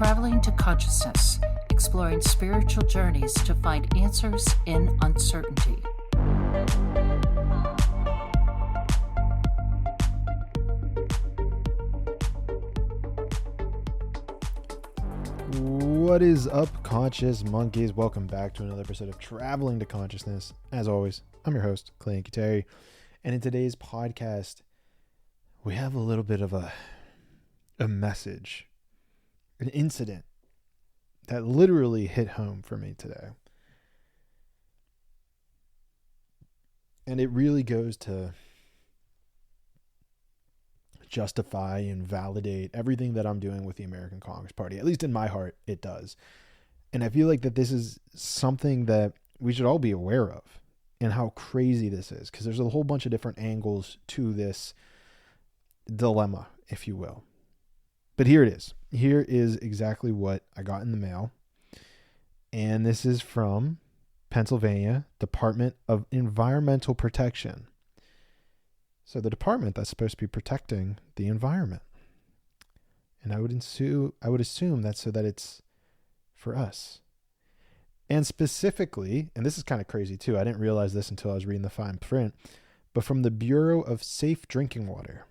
Traveling to Consciousness, exploring spiritual journeys to find answers in uncertainty. What is up, conscious monkeys? Welcome back to another episode of Traveling to Consciousness. As always, I'm your host, Clay Terry, and in today's podcast, we have a little bit of a message, an incident that literally hit home for me today. And it really goes to justify and validate everything that I'm doing with the American Congress Party. At least in my heart, it does. And I feel like that this is something that we should all be aware of and how crazy this is, because there's a whole bunch of different angles to this dilemma, if you will. But here it is. Here is exactly what I got in the mail. And this is from Pennsylvania Department of Environmental Protection. So the department that's supposed to be protecting the environment. And I would assume that's so that it's for us. And specifically, and this is kind of crazy too, I didn't realize this until I was reading the fine print, but from the Bureau of Safe Drinking Water.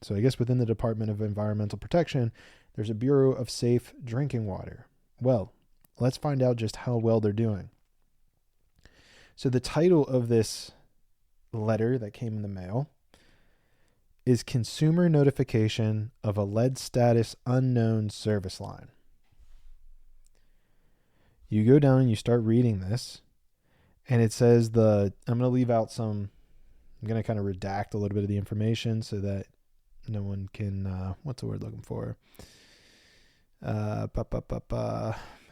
So I guess within the Department of Environmental Protection, there's a Bureau of Safe Drinking Water. Well, let's find out just how well they're doing. So the title of this letter that came in the mail is Consumer Notification of a Lead Status Unknown Service Line. You go down and you start reading this, and it says I'm going to leave out I'm going to kind of redact a little bit of the information so that no one can, what's the word looking for? I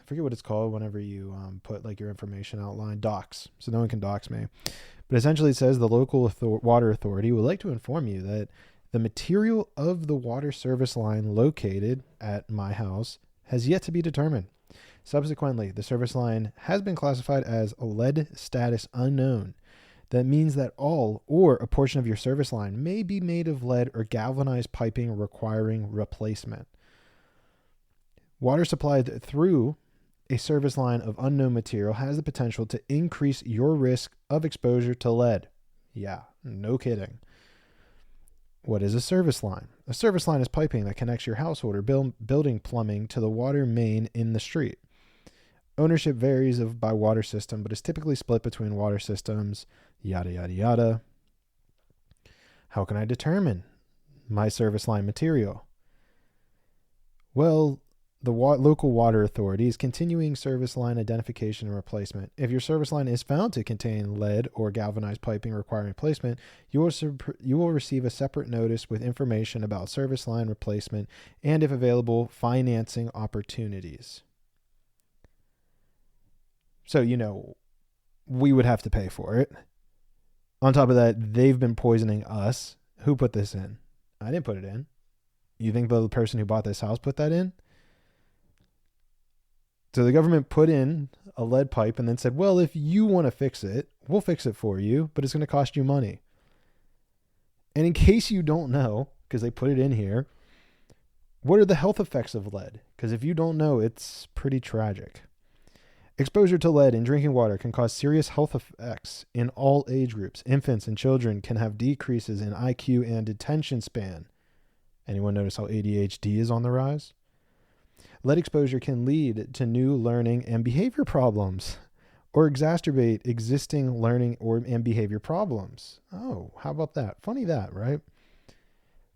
forget what it's called whenever you put like your information outline, docs, so no one can dox me. But essentially it says the local water authority would like to inform you that the material of the water service line located at my house has yet to be determined. Subsequently, the service line has been classified as a lead status unknown. That means that all or a portion of your service line may be made of lead or galvanized piping requiring replacement. Water supplied through a service line of unknown material has the potential to increase your risk of exposure to lead. Yeah, no kidding. What is a service line? A service line is piping that connects your household or building plumbing to the water main in the street. Ownership varies by water system, but is typically split between water systems, yada, yada, yada. How can I determine my service line material? Well, the local water authority is continuing service line identification and replacement. If your service line is found to contain lead or galvanized piping requiring replacement, you will receive a separate notice with information about service line replacement and, if available, financing opportunities. So, we would have to pay for it. On top of that, they've been poisoning us. Who put this in? I didn't put it in. You think the person who bought this house put that in? So the government put in a lead pipe and then said, well, if you want to fix it, we'll fix it for you, but it's going to cost you money. And in case you don't know, because they put it in here, what are the health effects of lead? Because if you don't know, it's pretty tragic. Exposure to lead in drinking water can cause serious health effects in all age groups. Infants and children can have decreases in IQ and attention span. Anyone notice how ADHD is on the rise? Lead exposure can lead to new learning and behavior problems or exacerbate existing learning and behavior problems. Oh, how about that? Funny that, right?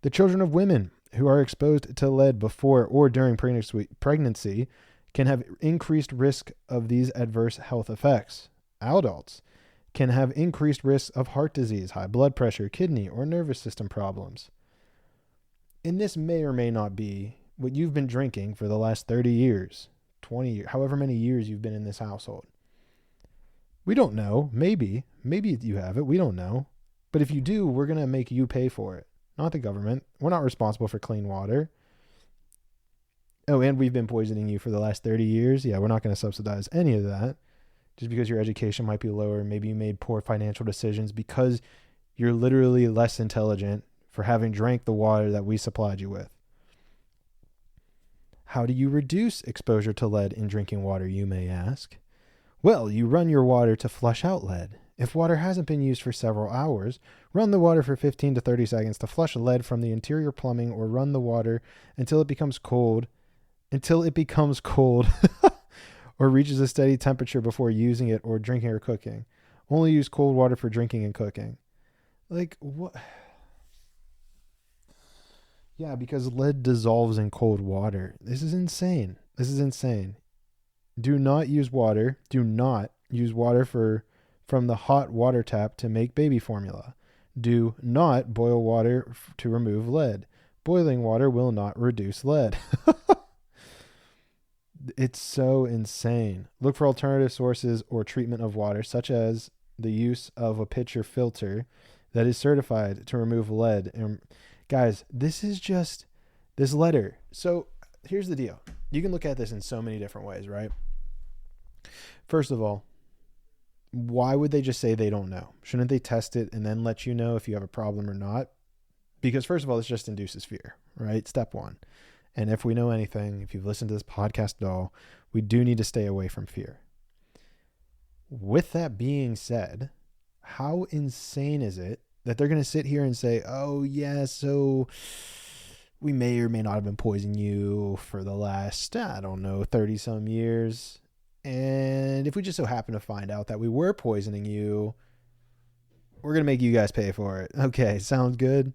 The children of women who are exposed to lead before or during pregnancy can have increased risk of these adverse health effects. Adults can have increased risk of heart disease, high blood pressure, kidney, or nervous system problems. And this may or may not be what you've been drinking for the last 30 years, 20 years, however many years you've been in this household. We don't know. Maybe you have it. We don't know. But if you do, we're going to make you pay for it, not the government. We're not responsible for clean water. Oh, and we've been poisoning you for the last 30 years. Yeah, we're not going to subsidize any of that just because your education might be lower. Maybe you made poor financial decisions because you're literally less intelligent for having drank the water that we supplied you with. How do you reduce exposure to lead in drinking water, you may ask? Well, you run your water to flush out lead. If water hasn't been used for several hours, run the water for 15 to 30 seconds to flush lead from the interior plumbing, or run the water until it becomes cold, or reaches a steady temperature before using it or drinking or cooking. Only use cold water for drinking and cooking. Like, what? Yeah, because lead dissolves in cold water. This is insane. Do not use water from the hot water tap to make baby formula. Do not boil water to remove lead. Boiling water will not reduce lead. It's so insane. Look for alternative sources or treatment of water, such as the use of a pitcher filter that is certified to remove lead. And guys, this is just this letter. So here's the deal. You can look at this in so many different ways, right? First of all, why would they just say they don't know? Shouldn't they test it and then let you know if you have a problem or not? Because first of all, this just induces fear, right? Step one. And if we know anything, if you've listened to this podcast at all, we do need to stay away from fear. With that being said, how insane is it that they're going to sit here and say, oh, yeah, so we may or may not have been poisoning you for the last, 30 some years. And if we just so happen to find out that we were poisoning you, we're going to make you guys pay for it. Okay, sounds good.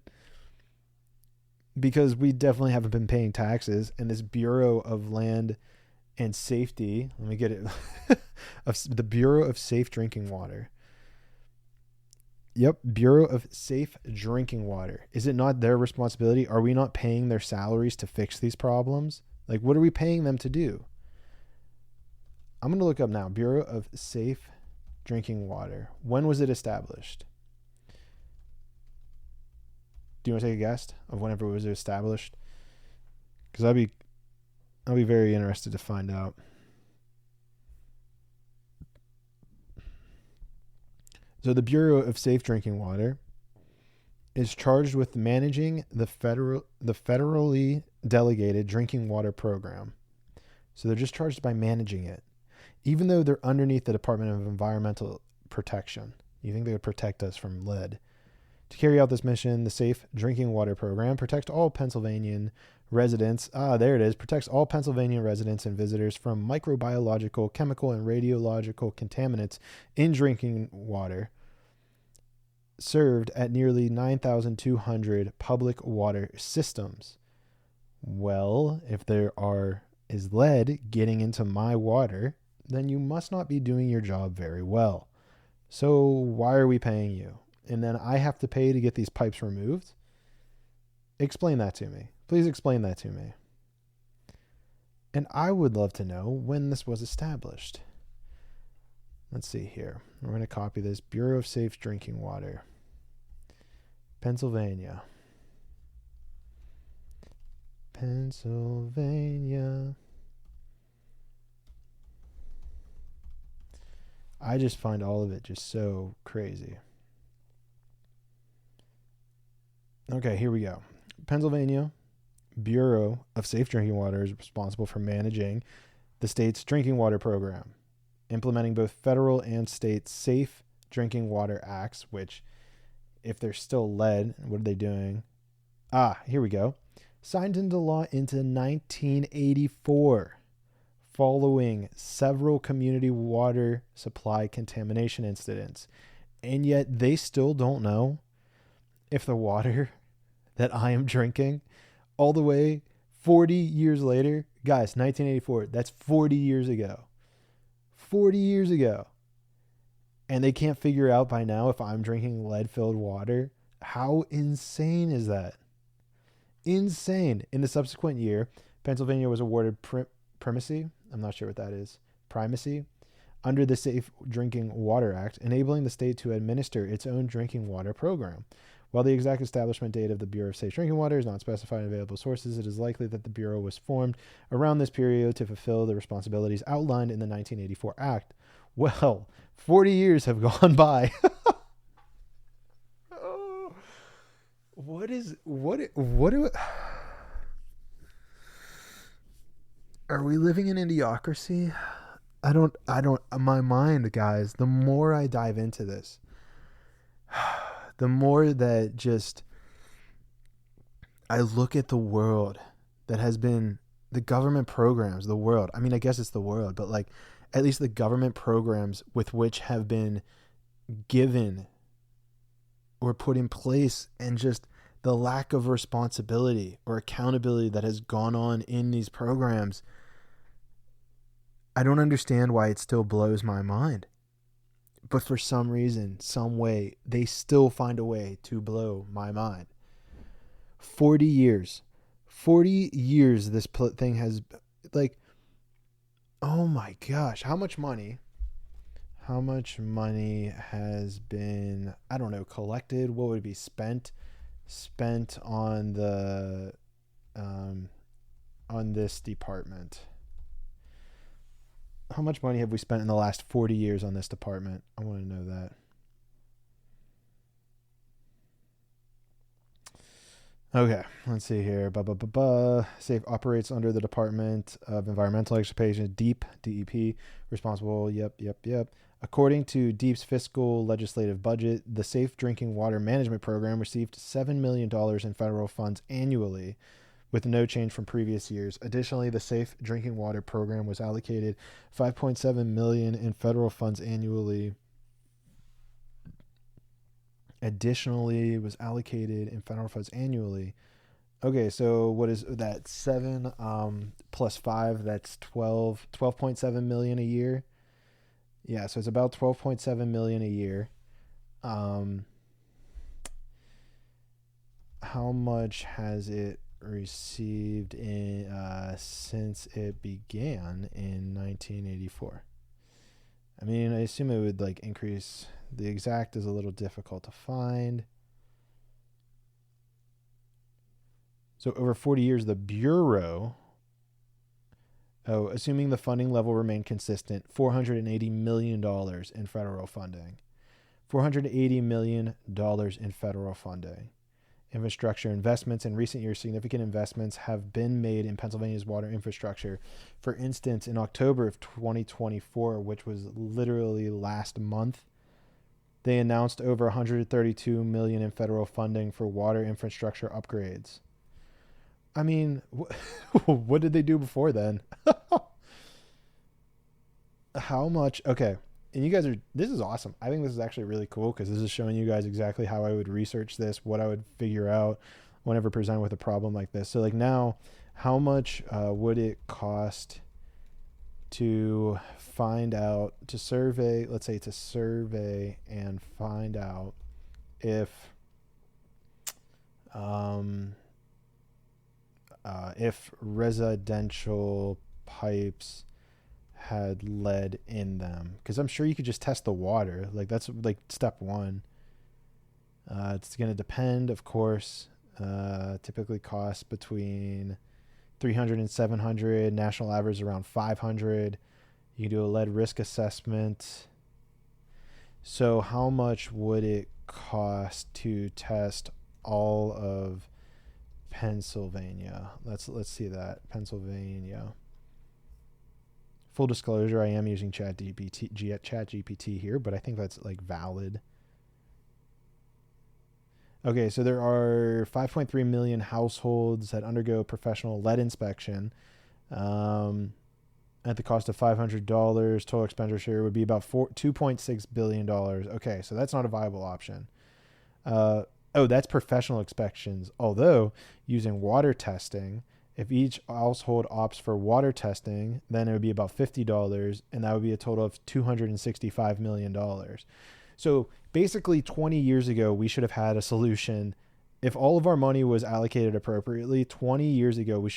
Because we definitely haven't been paying taxes, and this Bureau of Land and Safety, let me get it, of the Bureau of Safe Drinking Water. Yep, Bureau of Safe Drinking Water. Is it not their responsibility? Are we not paying their salaries to fix these problems? Like, what are we paying them to do? I'm going to look up now. Bureau of Safe Drinking Water. When was it established? Do you want to take a guess of whenever it was established? Because I'll be very interested to find out. So the Bureau of Safe Drinking Water is charged with managing the federally delegated drinking water program. So they're just charged by managing it, even though they're underneath the Department of Environmental Protection. You think they would protect us from lead? To carry out this mission, the Safe Drinking Water Program protects all Pennsylvanian residents. Protects all Pennsylvania residents and visitors from microbiological, chemical, and radiological contaminants in drinking water served at nearly 9,200 public water systems. Well, if there is lead getting into my water, then you must not be doing your job very well. So why are we paying you? And then I have to pay to get these pipes removed? Explain that to me. Please explain that to me. And I would love to know when this was established. Let's see here. We're going to copy this. Bureau of Safe Drinking Water. Pennsylvania. I just find all of it just so crazy. Okay, here we go. Pennsylvania Bureau of Safe Drinking Water is responsible for managing the state's drinking water program, implementing both federal and state safe drinking water acts, which, if there's still lead, what are they doing? Here we go. Signed into law into 1984, following several community water supply contamination incidents. And yet they still don't know if the water that I am drinking all the way 40 years later, guys, 1984, that's 40 years ago. 40 years ago. And they can't figure out by now if I'm drinking lead-filled water. How insane is that? Insane. In the subsequent year, Pennsylvania was awarded primacy. I'm not sure what that is. Primacy under the Safe Drinking Water Act, enabling the state to administer its own drinking water program. While the exact establishment date of the Bureau of Safe Drinking Water is not specified in available sources, it is likely that the Bureau was formed around this period to fulfill the responsibilities outlined in the 1984 Act. Well, 40 years have gone by. Are we living in idiocracy? My mind, guys, the more I dive into this, the more that just I look at the world that has been the government programs, the world. I mean, I guess it's the world, but like at least the government programs with which have been given or put in place, and just the lack of responsibility or accountability that has gone on in these programs. I don't understand why it still blows my mind. But for some reason, some way, they still find a way to blow my mind. 40 years. 40 years this thing has, like, oh my gosh, how much money has been, I don't know, collected? What would it be spent on the on this department? How much money have we spent in the last 40 years on this department? I want to know that. Okay, let's see here. SAFE operates under the Department of Environmental Education, DEEP, DEP, responsible. Yep. According to DEEP's fiscal legislative budget, the Safe Drinking Water Management Program received $7 million in federal funds annually, with no change from previous years. Additionally, the Safe Drinking Water Program was allocated $5.7 million in federal funds annually. Okay, so what is that? 7 plus 5, that's 12.7 million a year. Yeah, so it's about 12.7 million a year. How much has it received in since it began in 1984? I mean, I assume it would like increase. The exact is a little difficult to find. So over 40 years, the Bureau, assuming the funding level remained consistent, $480 million in federal funding. $480 million in federal funding. Infrastructure investments. In recent years, significant investments have been made in Pennsylvania's water infrastructure. For instance, in October of 2024, which was literally last month, they announced over $132 million in federal funding for water infrastructure upgrades. I mean, what did they do before then? How much? Okay. And you guys this is awesome. I think this is actually really cool because this is showing you guys exactly how I would research this, what I would figure out whenever presented with a problem like this. So like now, how much would it cost to find out, to survey, let's say to survey and find out if residential pipes had lead in them? Because I'm sure you could just test the water. Like that's like step one. It's going to depend, of course. Typically costs between 300 and 700. National average around 500. You can do a lead risk assessment. So how much would it cost to test all of Pennsylvania? Let's see that. Pennsylvania. Full disclosure, I am using ChatGPT here, but I think that's like valid. Okay, so there are 5.3 million households that undergo professional lead inspection. At the cost of $500, total expenditure would be about $2.6 billion. Okay, so that's not a viable option. That's professional inspections. Although, using water testing, if each household opts for water testing, then it would be about $50, and that would be a total of $265 million. So basically 20 years ago, we should have had a solution. If all of our money was allocated appropriately, 20 years ago, we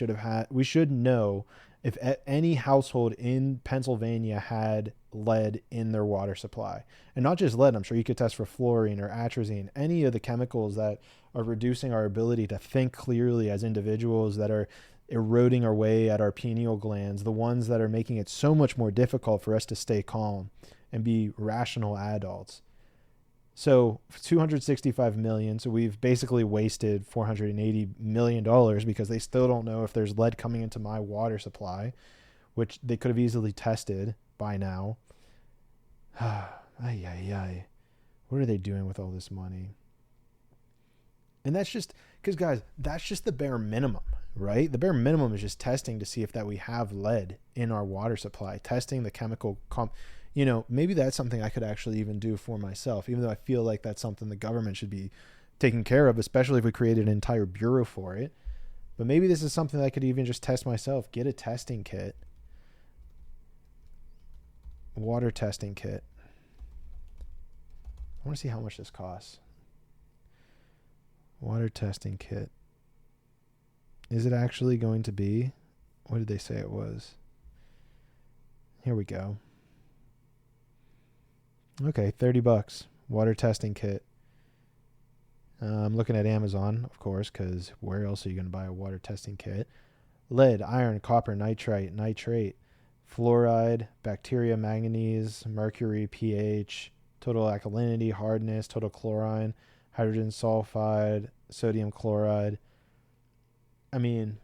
should know if any household in Pennsylvania had lead in their water supply. And not just lead, I'm sure you could test for fluorine or atrazine, any of the chemicals that are reducing our ability to think clearly as individuals, that are eroding our way at our pineal glands, the ones that are making it so much more difficult for us to stay calm and be rational adults. So 265 million. So we've basically wasted $480 million because they still don't know if there's lead coming into my water supply, which they could have easily tested by now. Ay, ay, ay. What are they doing with all this money? And that's just because, guys, that's just the bare minimum, right? The bare minimum is just testing to see if that we have lead in our water supply, testing the chemical maybe that's something I could actually even do for myself, even though I feel like that's something the government should be taking care of, especially if we created an entire bureau for it. But maybe this is something I could even just test myself. Get a testing kit. Water testing kit. I want to see how much this costs. Water testing kit. Is it actually going to be? What did they say it was? Here we go. Okay, $30. Water testing kit. I'm looking at Amazon, of course, because where else are you going to buy a water testing kit? Lead, iron, copper, nitrite, fluoride, bacteria, manganese, mercury, pH, total alkalinity, hardness, total chlorine, hydrogen sulfide, sodium chloride. I mean,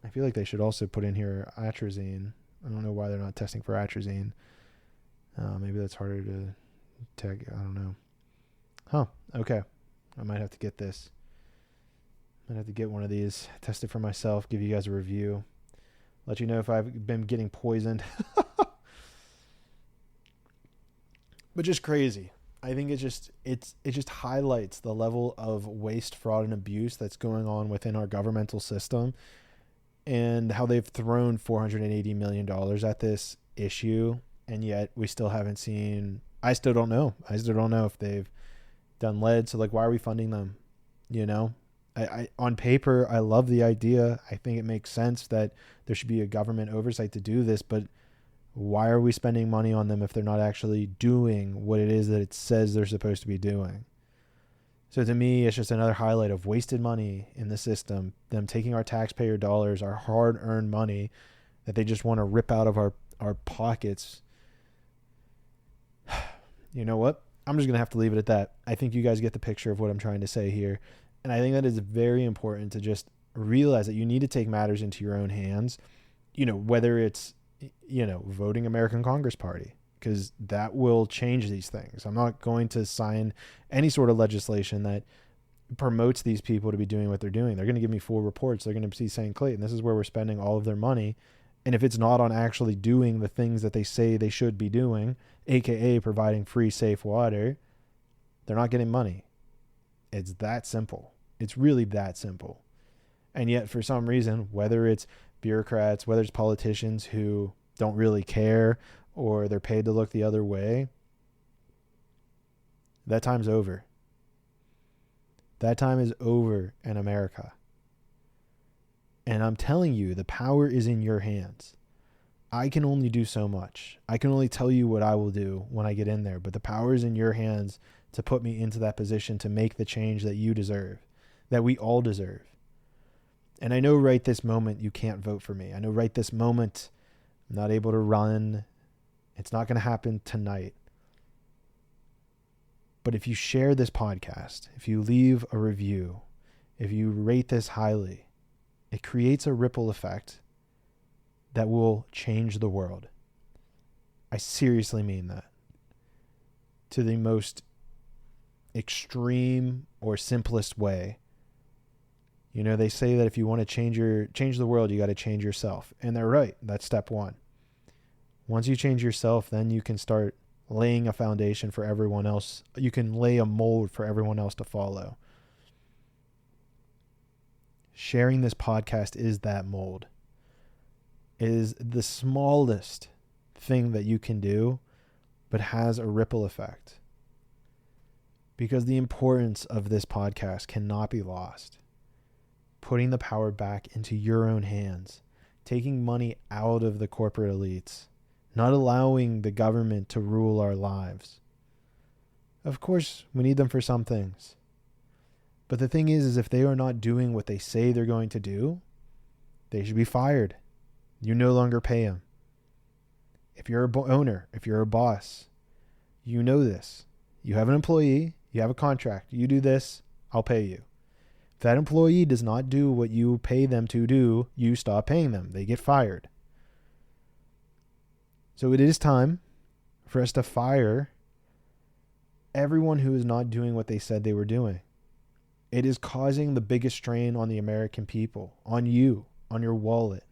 I feel like they should also put in here atrazine. I don't know why they're not testing for atrazine. Maybe that's harder to tag. I don't know. Huh. Okay. I might have to get this. Might have to get one of these, test it for myself, give you guys a review, let you know if I've been getting poisoned. But just crazy. I think it just highlights the level of waste, fraud, and abuse that's going on within our governmental system, and how they've thrown $480 million at this issue. And yet we still haven't seen, I still don't know if they've done lead. So like, why are we funding them? I on paper, I love the idea. I think it makes sense that there should be a government oversight to do this, but why are we spending money on them if they're not actually doing what it is that it says they're supposed to be doing? So to me, it's just another highlight of wasted money in the system, them taking our taxpayer dollars, our hard-earned money that they just want to rip out of our pockets. You know what? I'm just going to have to leave it at that. I think you guys get the picture of what I'm trying to say here. And I think that is very important to just realize that you need to take matters into your own hands, whether it's, voting American Congress Party, because that will change these things. I'm not going to sign any sort of legislation that promotes these people to be doing what they're doing. They're going to give me full reports. They're going to be saying, Clayton, this is where we're spending all of their money. And if it's not on actually doing the things that they say they should be doing, aka providing free, safe water, they're not getting money. It's that simple. It's really that simple. And yet, for some reason, whether it's bureaucrats, whether it's politicians who don't really care, or they're paid to look the other way, that time's over. That time is over in America. And I'm telling you, the power is in your hands. I can only do so much. I can only tell you what I will do when I get in there, but the power is in your hands to put me into that position to make the change that you deserve, that we all deserve. And I know right this moment you can't vote for me. I know right this moment I'm not able to run. It's not going to happen tonight. But if you share this podcast, if you leave a review, if you rate this highly, it creates a ripple effect that will change the world. I seriously mean that. To the most extreme or simplest way. They say that if you want to change the world, you got to change yourself. And they're right. That's step one. Once you change yourself, then you can start laying a foundation for everyone else. You can lay a mold for everyone else to follow. Sharing this podcast is that mold. It is the smallest thing that you can do, but has a ripple effect. Because the importance of this podcast cannot be lost. Putting the power back into your own hands, taking money out of the corporate elites, not allowing the government to rule our lives. Of course, we need them for some things. But the thing is if they are not doing what they say they're going to do, they should be fired. You no longer pay them. If you're a owner, if you're a boss, you know this. You have an employee, you have a contract, you do this, I'll pay you. If that employee does not do what you pay them to do, you stop paying them. They get fired. So it is time for us to fire everyone who is not doing what they said they were doing. It is causing the biggest strain on the American people, on you, on your wallet.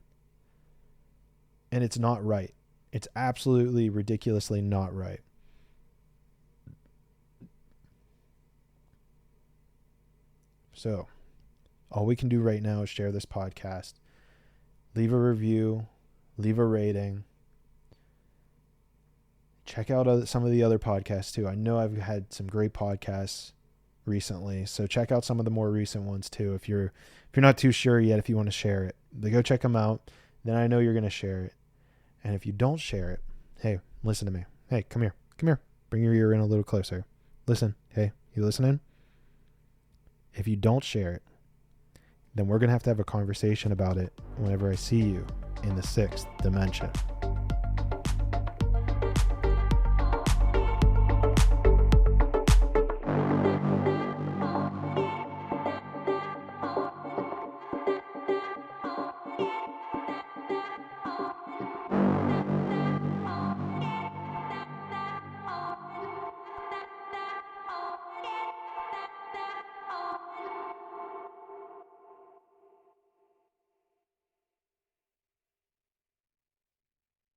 And it's not right. It's absolutely ridiculously not right. So, all we can do right now is share this podcast. Leave a review, leave a rating. Check out some of the other podcasts too. I know I've had some great podcasts recently, so check out some of the more recent ones too. If you're not too sure yet, if you want to share it, then go check them out. Then I know you're going to share it. And if you don't share it, hey, listen to me. Hey, come here. Bring your ear in a little closer. Listen. Hey, you listening? If you don't share it, then we're going to have a conversation about it whenever I see you in the 6th dimension.